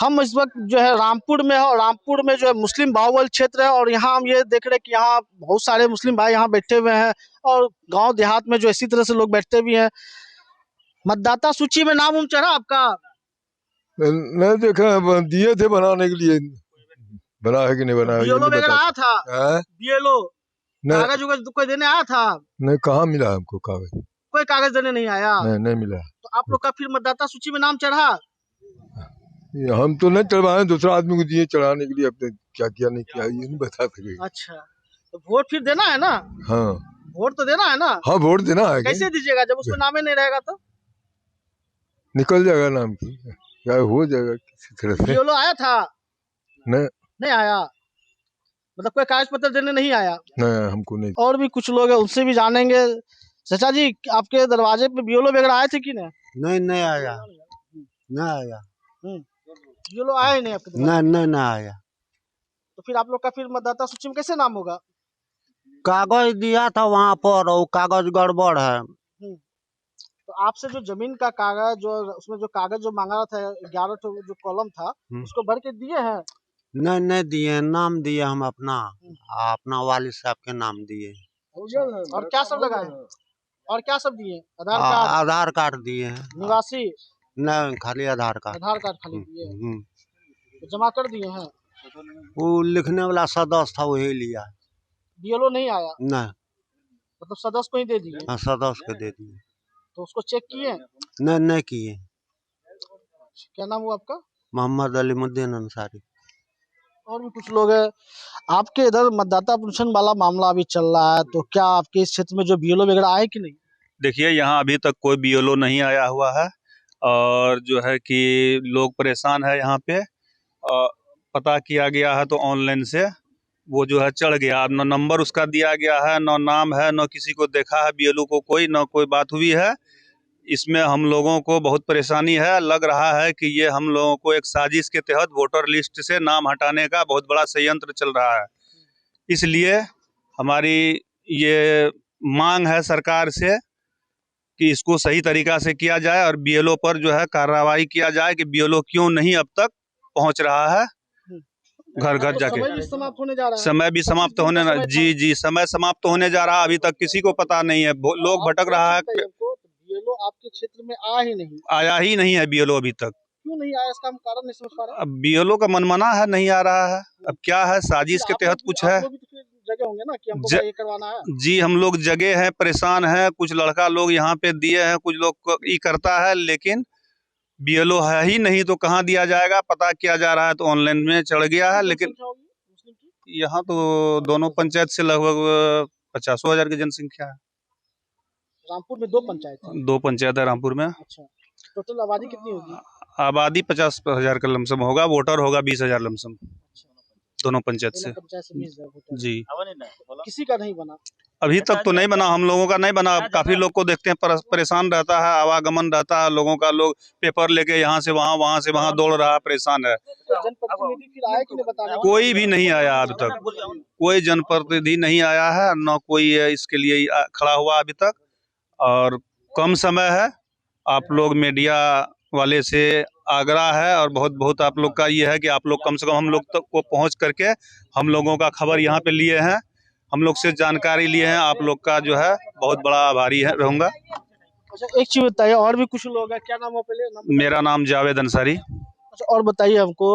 हम इस वक्त जो है रामपुर में है और रामपुर में जो है मुस्लिम बाहुबल क्षेत्र है और यहाँ हम ये देख रहे हैं कि यहाँ बहुत सारे मुस्लिम भाई यहाँ बैठे हुए हैं और गांव देहात में जो इसी तरह से लोग बैठते भी हैं। मतदाता सूची में नाम चढ़ा आपका? नहीं देखा, दिए थे बनाने के लिए, बना है कि नहीं बना है बीएलओ वगैरह आया था? बीएलओ कागज उगज कोई देने आया था? नहीं, कहाँ मिला हमको कागज? कोई कागज देने नहीं आया? नहीं मिला। तो आप लोग का फिर मतदाता सूची में नाम चढ़ा? हम तो नहीं चढ़वाए, दूसरा आदमी को दिए चढ़ाने के लिए। अब क्या किया नहीं किया ये नहीं बता सके। अच्छा, तो वोट फिर देना है ना? हाँ, वोट तो देना है ना? हाँ, वोट देना है। कैसे दीजिएगा जब उसमें नाम ही नहीं रहेगा? तो निकल जाएगा नाम की, क्या हो जाएगा किसी तरह से। बीएलओ आया था? नहीं आया, मतलब कोई कागज पत्र देने नहीं आया? नहीं, हमको नहीं। और भी कुछ लोग हैं, उनसे भी जानेंगे। चाचा जी, आपके दरवाजे पे बीएलओ वगैरह आए थे कि नहीं? नहीं आया, नहीं आया। बीएलओ आया ही नहीं आपके दरवाजे? नहीं आया। तो फिर आप लोग का फिर मतदाता सूची में कैसे नाम होगा? कागज दिया था वहाँ पर, और कागज गड़बड़ है। तो आपसे जो जमीन का कागज, जो उसमें जो कागज जो मांगा था 11 जो कॉलम था, उसको भर के दिए हैं? नहीं दिए, नाम दिए हम अपना वालिद साहब के नाम दिए। और क्या सब लगाए? और क्या सब दिए? आधार कार्ड दिए हैं। निवासी? नहीं, खाली आधार कार्ड खाली दिए। तो जमा कर दिए हैं? वो लिखने वाला सदस्य था, वही लिया। बीएलओ नहीं आया? नहीं, मतलब सदस्य को ही दे दिए? हाँ, सदस्य को दे दिए। तो उसको चेक किए? नहीं किए। क्या नाम हुआ आपका? मोहम्मद अलीमुद्दीन अंसारी। और भी कुछ लोग हैं। आपके इधर मतदाता पुनर्गठन वाला मामला अभी चल रहा है, तो क्या आपके इस क्षेत्र में जो बीएलओ वगैरह आए कि नहीं? देखिए, यहाँ अभी तक कोई बीएलओ नहीं आया हुआ है और जो है कि लोग परेशान है यहाँ पे। पता किया गया है तो ऑनलाइन से वो जो है चढ़ गया, न नंबर उसका दिया गया है, न नाम है, न किसी को देखा है बीएलओ को, कोई न कोई बात हुई है। इसमें हम लोगों को बहुत परेशानी है। लग रहा है कि ये हम लोगों को एक साजिश के तहत वोटर लिस्ट से नाम हटाने का बहुत बड़ा षड्यंत्र चल रहा है। इसलिए हमारी ये मांग है सरकार से कि इसको सही तरीका से किया जाए और बीएलओ पर जो है कार्रवाई किया जाए कि बीएलओ क्यों नहीं अब तक पहुंच रहा है घर घर जाके। समय भी समाप्त होने जा रहा है। समय भी समाप्त होने, जी समय समाप्त होने जा रहा है। अभी तक किसी को पता नहीं है, लोग भटक रहा है। बीएलओ आपके क्षेत्र में आया ही नहीं है बीएलओ अभी तक। क्यों नहीं आया, इसका हम कारण नहीं समझ पा रहे। अब बीएलओ का मनमाना है, नहीं आ रहा है। अब क्या है, साजिश के तहत कुछ है। जगह होंगे ना कि हमको ये करवाना है। जी, हम लोग जगह हैं, परेशान हैं। कुछ लड़का लोग यहाँ पे दिए हैं, कुछ लोग ये करता है, लेकिन बीएलओ है ही नहीं तो कहाँ दिया जाएगा। पता किया जा रहा है तो ऑनलाइन में चढ़ गया है, लेकिन यहाँ तो दोनों पंचायत से लगभग 50,000 की जनसंख्या है। रामपुर में 2 पंचायत है? 2 पंचायत है रामपुर में। अच्छा, टोटल आबादी कितनी होगी? आबादी 50,000 का लमसम होगा, वोटर होगा 20,000 लमसम। दोनों पंचायत से 20,000 वोटर। जी। किसी का नहीं बना अभी तक तो नहीं बना, हम लोगों का नहीं बना। काफी लोग को देखते हैं परेशान रहता है, आवागमन रहता है लोगों का। लोग पेपर लेके यहाँ से वहाँ, वहाँ से वहाँ दौड़ रहा है, परेशान है। जनप्रतिनिधि फिर आए कि नहीं बताने? कोई भी नहीं आया अभी तक, कोई जनप्रतिनिधि नहीं आया है, न कोई इसके लिए खड़ा हुआ अभी तक। और कम समय है। आप लोग मीडिया वाले से आग्रह है और बहुत आप लोग का ये है कि आप लोग कम से कम हम लोग तक को पहुंच करके हम लोगों का खबर यहाँ पे लिए हैं, हम लोग से जानकारी लिए हैं। आप लोग का जो है बहुत बड़ा आभारी है रहूँगा। अच्छा, एक चीज बताइए, और भी कुछ लोग हैं, क्या नाम है पहले? मेरा नाम जावेद अंसारी। अच्छा, और बताइए हमको,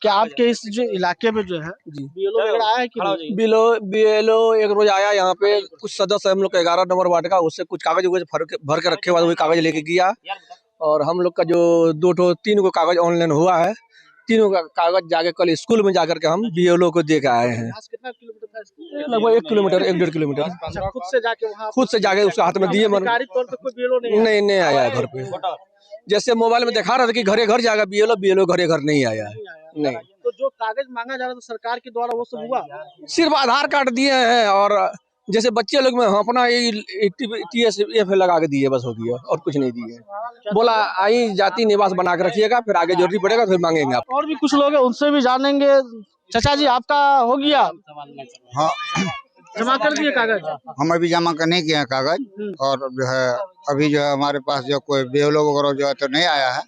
क्या आपके इस जो इलाके में जो है बीएलओ वगैरह आया है कि नहीं? बीएलओ एक रोज आया यहाँ पे। कुछ सदस्य हम लोग का 11 नंबर वार्ड का, उससे कुछ कागज भर के रखे हुआ, वही कागज लेके गया। और हम लोग का जो 3 को कागज ऑनलाइन हुआ है, 3 का कागज जाके कल स्कूल में जाकर के हम बीएलओ को दे के आए हैं। कितना किलोमीटर था? लगभग 1 किलोमीटर 1.5 किलोमीटर। अच्छा, खुद से जाके उसके हाथ में दिए। नहीं आया है घर पे। जैसे मोबाइल में दिखा रहा था कि घरे घर जाएगा बीएलओ घरे घर नहीं आया है। नहीं। तो जो कागज मांगा जा रहा था सरकार के द्वारा, वो सब हुआ? सिर्फ आधार कार्ड दिए हैं, और जैसे बच्चे लोग में अपना TSF लगा के दिए, बस हो गया, और कुछ नहीं दिए। बोला आई जाति निवास बना के रखिएगा, फिर आगे जरूरी पड़ेगा फिर मांगेंगे आप। और भी कुछ लोग हैं, उनसे भी जानेंगे। चाचा जी, आपका हो गया? हाँ, जमा कर दिए कागज? हम अभी जमा करने किए हैं कागज, और जो है अभी जो है हमारे पास जो कोई बीएलओ वगैरह जो है तो नहीं आया है।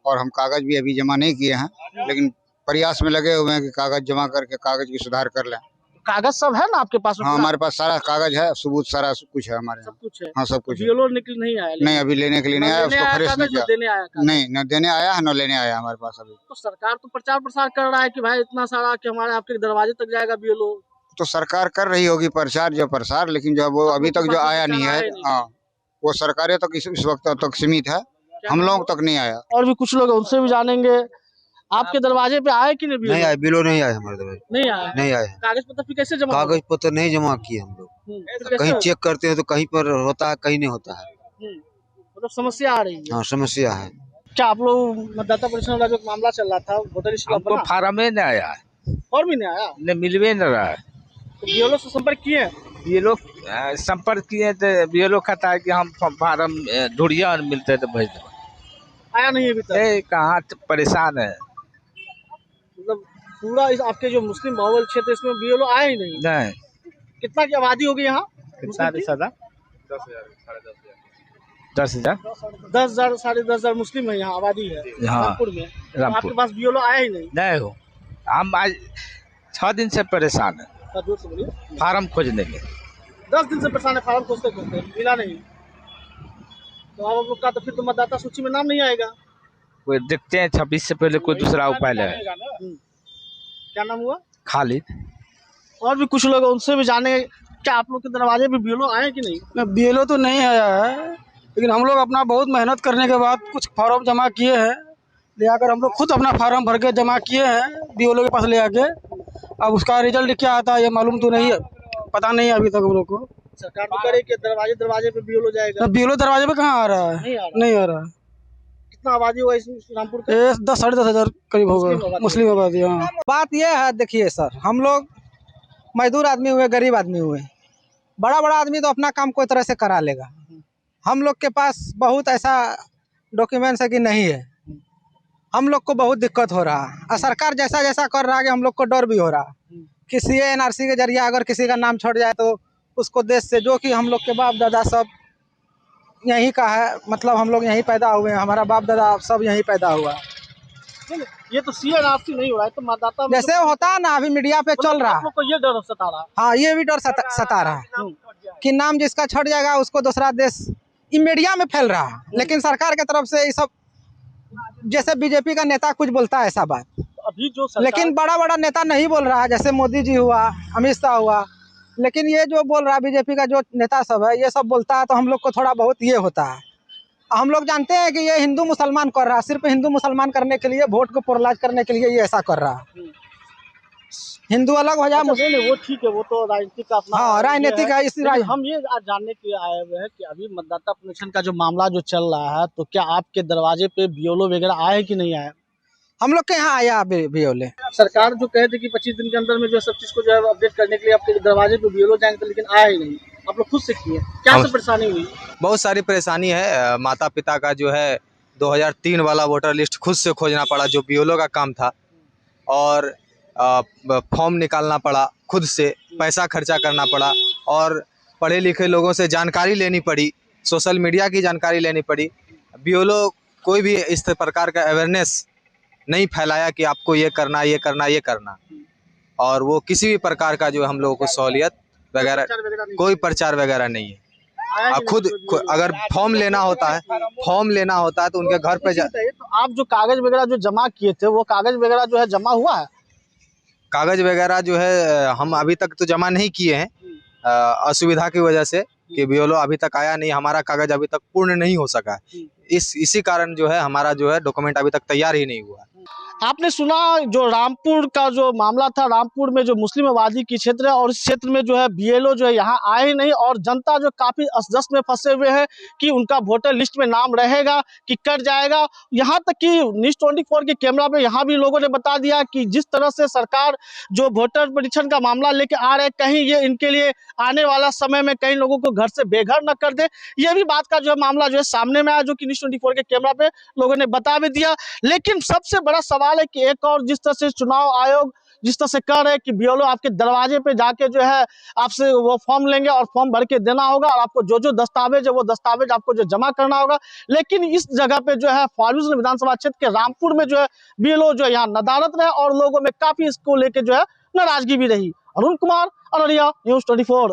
और हम कागज भी अभी जमा नहीं किए हैं, लेकिन प्रयास में लगे हुए हैं कि कागज जमा करके कागज की सुधार कर लें। कागज सब है ना आपके पास में हाँ, पूरा? हमारे पास सारा कागज है, सबूत सारा कुछ है हमारे सब यहाँ। कुछ है। हाँ, सब कुछ है। बीएलओ निकल नहीं आया नहीं, अभी लेने के लिए नहीं आया, उसको फ्रेश नहीं किया। देने आया कागज? नहीं, न देने आया है न लेने आया हमारे पास अभी। तो सरकार तो प्रचार प्रसार कर रहा है कि भाई इतना सारा कि हमारे आपके दरवाजे तक जाएगा बीएलओ। तो सरकार कर रही होगी प्रचार जो प्रसार, लेकिन जो वो अभी तक जो आया नहीं है, हाँ, वो सरकारें तक इस वक्त तक सीमित है, हम लोग तक नहीं आया। और भी कुछ लोग उनसे भी जानेंगे। आपके दरवाजे पे आए कि नहीं? नहीं आए, बिलो नहीं आए हमारे दरवाजे, नहीं आए। नहीं आए। कागज पत्र फिर कैसे जमा? कागज पत्र नहीं जमा किए हम लोग, फिर कहीं कैसे? चेक करते हैं तो कहीं पर होता है, कहीं नहीं होता है। मतलब समस्या आ रही है। हाँ, समस्या है। क्या आप लोग मतदाता परिषद वाला जो मामला चल रहा था, वोटर लिस्ट हमको बना फार्म ही नहीं आया है, और भी नहीं आया? न मिलवे न रहा है। तो बीएलओ से संपर्क किए? ये लोग संपर्क किए तो ये लोग कहता है कि हम फार्म ढूंढिया और मिलते तो भेज दो। आया नहीं अभी तक। कहाँ परेशान है। मतलब पूरा इस आपके जो मुस्लिम बाहुल क्षेत्र इसमें बीएलओ आया ही नहीं। नहीं, कितना की आबादी होगी यहाँ? कितना रिश्ता? 10,000 10,000 साढ़े 10,000 मुस्लिम है यहाँ, आबादी है हाँ, रामपुर में। तो रामपुर। आपके पास बीएलओ आया ही नहीं? नहीं हो। हम आज 6 दिन से परेशान है थोड़ा जोर से बोलिए। फार्म खोजने में। 10 दिन से परेशान है, फार्म खोजते खोजते मिला नहीं। तो अब लोग का तो फिर तो मतदाता सूची में नाम नहीं आएगा। कोई देखते हैं 26 से पहले कोई दूसरा उपाय लगे। क्या नाम हुआ? खालिद। और भी कुछ लोग उनसे भी जाने। क्या आप लोग के दरवाजे पे बीएलओ आए कि नहीं? बीएलओ तो नहीं आया है, लेकिन हम लोग अपना बहुत मेहनत करने के बाद कुछ फॉर्म जमा किए हैं। ले आकर हम लोग खुद अपना फार्म भर के जमा किए हैं बीएलओ के पास ले आके। अब उसका रिजल्ट क्या आता है ये मालूम तो नहीं है, पता नहीं है अभी तक हम लोग को। सरकार तो करे कि दरवाजे दरवाजे पे बीएलओ जाएगा। बीएलओ दरवाजे पे कहाँ आ रहा है? नहीं आ रहा है। कितना आबादी हुआ इस रामपुर का? 10 साढ़े 10,000 करीब होगा मुस्लिम आबादी। हाँ, बात यह है, देखिए सर, हम लोग मजदूर आदमी हुए, गरीब आदमी हुए। बड़ा बड़ा आदमी तो अपना काम कोई तरह से करा लेगा। हम लोग के पास बहुत ऐसा डॉक्यूमेंट्स है कि नहीं है। हम लोग को बहुत दिक्कत हो रहा है और सरकार जैसा जैसा कर रहा है कि हम लोग को डर भी हो रहा है कि CA NRC के जरिए अगर किसी का नाम छट जाए तो उसको देश से, जो कि हम लोग के बाप दादा सब यहीं का है, मतलब हम लोग यहीं पैदा हुए हैं, हमारा बाप दादा सब यहीं पैदा हुआ है। ये तो CA NRC नहीं हो रहा है, तो मतदाता जैसे होता है ना, अभी मीडिया पे चल रहा आप है। लोग को ये डर सता रहा है। हाँ, ये भी डर सता रहा है कि नाम जिसका छट जाएगा उसको दूसरा देश, ये मीडिया में फैल रहा है। लेकिन सरकार की तरफ से ये सब, जैसे बीजेपी का नेता कुछ बोलता है ऐसा बात, अभी जो सरकार... लेकिन बड़ा बड़ा नेता नहीं बोल रहा है, जैसे मोदी जी हुआ, अमित शाह हुआ। लेकिन ये जो बोल रहा है बीजेपी का जो नेता सब है, ये सब बोलता है तो हम लोग को थोड़ा बहुत ये होता है। हम लोग जानते हैं कि ये हिंदू मुसलमान कर रहा है, सिर्फ हिंदू मुसलमान करने के लिए, वोट को पोलराइज करने के लिए ये ऐसा कर रहा है। हिंदू अलग हो जाए, नहीं, वो ठीक है, वो तो राजनीतिक का अपना। हाँ, राजनीतिक है। इसी हम ये आज जानने के लिए आए हुए हैं कि अभी मतदाता पुनरीक्षण का जो मामला जो चल रहा है, तो क्या आपके दरवाजे पे बीएलओ वगैरह आए कि नहीं आए? हम लोग के यहाँ आया बीएलओ। सरकार जो कहे थे कि 25 दिन के अंदर में जो सब चीज को जो है अपडेट करने के लिए आपके दरवाजे पे बीएलओ जाएंगे, लेकिन आया ही नहीं। आप लोग खुद से किए, क्या सब परेशानी हुई? बहुत सारी परेशानी है। माता पिता का जो है 2003 वाला वोटर लिस्ट खुद से खोजना पड़ा, जो बीएलओ का काम था, और फॉर्म निकालना पड़ा खुद से, पैसा खर्चा करना पड़ा, और पढ़े लिखे लोगों से जानकारी लेनी पड़ी, सोशल मीडिया की जानकारी लेनी पड़ी। बीएलओ कोई भी इस प्रकार का अवेयरनेस नहीं फैलाया कि आपको ये करना, ये करना, ये करना, और वो किसी भी प्रकार का जो हम लोगों को सहूलियत वगैरह, कोई प्रचार वगैरह नहीं है। खुद अगर फॉर्म लेना होता है तो उनके घर पे तो आप जो कागज वगैरह जो जमा किए थे, वो कागज वगैरह जो है जमा हुआ है? कागज वगैरह जो है हम अभी तक तो जमा नहीं किए हैं, असुविधा की वजह से कि बीएलओ अभी तक आया नहीं, हमारा कागज अभी तक पूर्ण नहीं हो सका है। इसी कारण जो है हमारा जो है डॉक्यूमेंट अभी तक तैयार ही नहीं हुआ। आपने सुना जो रामपुर का जो मामला था, रामपुर में जो मुस्लिम आबादी की क्षेत्र है, और इस क्षेत्र में जो है बीएलओ जो है यहाँ आए ही नहीं, और जनता जो काफी असदस में फंसे हुए हैं कि उनका वोटर लिस्ट में नाम रहेगा कि कट जाएगा। यहाँ तक कि न्यूज़ 24 के कैमरा पे यहाँ भी लोगों ने बता दिया कि जिस तरह से सरकार जो वोटर परीक्षण का मामला लेके आ रहे हैं, कहीं ये इनके लिए आने वाला समय में कई लोगों को घर से बेघर न कर दे। ये भी बात का जो है मामला जो है सामने में आया, जो कि न्यूज़ 24 के कैमरा पे लोगों ने बता भी दिया। लेकिन सबसे बड़ा सवाल है कि एक और जिस तरह से चुनाव आयोग जिस तरह से कह रहे हैं कि बीएलओ आपके दरवाजे पे जाके जो है आपसे वो फॉर्म लेंगे और फॉर्म भर के देना होगा और आपको जो जो दस्तावेज है वो दस्तावेज आपको जो जमा करना होगा। लेकिन इस जगह पे जो है फारबिसगंज विधानसभा क्षेत्र के रामपुर में जो है बीएलओ जो है यहाँ नदारत रहे और लोगों में काफी इसको लेके जो है नाराजगी भी रही। अरुण कुमार, अररिया, न्यूज़ 24।